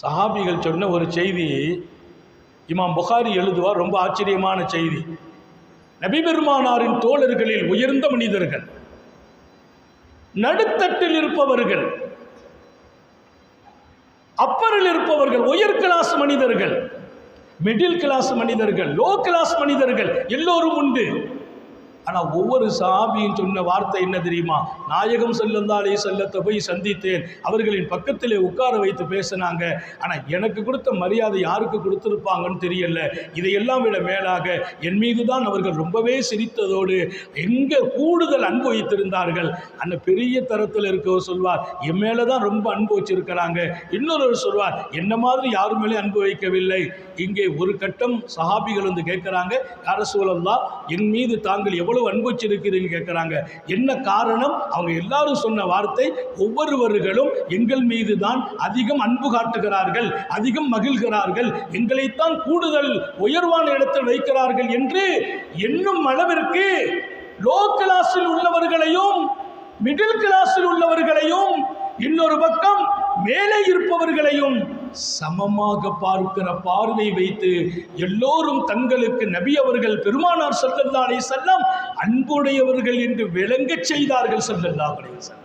சஹாபிகள் சொன்ன ஒரு செய்தி இமாம் புகாரி எழுதுவார். ரொம்ப ஆச்சரியமான செய்தி. நபி பெருமானாரின் தோழர்களில் உயர்ந்த மனிதர்கள், நடுத்தட்டில் இருப்பவர்கள், அப்பரில் இருப்பவர்கள், உயர் கிளாஸ் மனிதர்கள், மிடில் கிளாஸ் மனிதர்கள், லோ கிளாஸ் மனிதர்கள் எல்லோரும் உண்டு. ஆனால் ஒவ்வொரு சஹாபியும் சொன்ன வார்த்தை என்ன தெரியுமா? நாயகம் ஸல்லல்லாஹு அலைஹி வஸல்லத்தை போய் சந்தித்தேன், அவர்களின் பக்கத்திலே உட்கார வைத்து பேசினாங்க. ஆனால் எனக்கு கொடுத்த மரியாதை யாருக்கு கொடுத்துருப்பாங்கன்னு தெரியல. இதையெல்லாம் விட மேலாக என் மீது தான் அவர்கள் ரொம்பவே சிரித்ததோடு எங்கே கூடுதல் அன்பு வைத்திருந்தார்கள். அந்த பெரிய தரத்தில் இருக்கவர் சொல்வார், என் மேலே தான் ரொம்ப அன்பு வச்சிருக்கிறாங்க. இன்னொருவர் சொல்வார், என்ன மாதிரி யாரு மேலே அன்பு வைக்கவில்லை. இங்கே ஒரு கட்டம் சஹாபிகள் வந்து கேட்குறாங்க, யா ரசூலல்லாஹ், என் மீது தாங்கள் எவ்வளவு அன்பு வச்சிருக்கிறீங்க கேட்குறாங்க. என்ன காரணம்? அவங்க எல்லாரும் சொன்ன வார்த்தை, ஒவ்வொருவர்களும் எங்கள் மீது தான் அதிகம் அன்பு காட்டுகிறார்கள், அதிகம் மகிழ்கிறார்கள், எங்களைத்தான் கூடுதல் உயர்வான இடத்தில் வைக்கிறார்கள் என்று என்னும் அளவிற்கு லோ கிளாஸில் உள்ளவர்களையும் மிடில் கிளாஸில் உள்ளவர்களையும் இன்னொரு பக்கம் மேலே இருப்பவர்களையும் சமமாக பார்க்கிற பார்வை வைத்து எல்லோரும் தங்களுக்கு நபி அவர்கள் பெருமானார் ஸல்லல்லாஹு அலைஹி வஸல்லம் அன்புடையவர்கள் என்று விளங்கச் செய்தார்கள் ஸல்லல்லாஹு அலைஹி வஸல்லம்.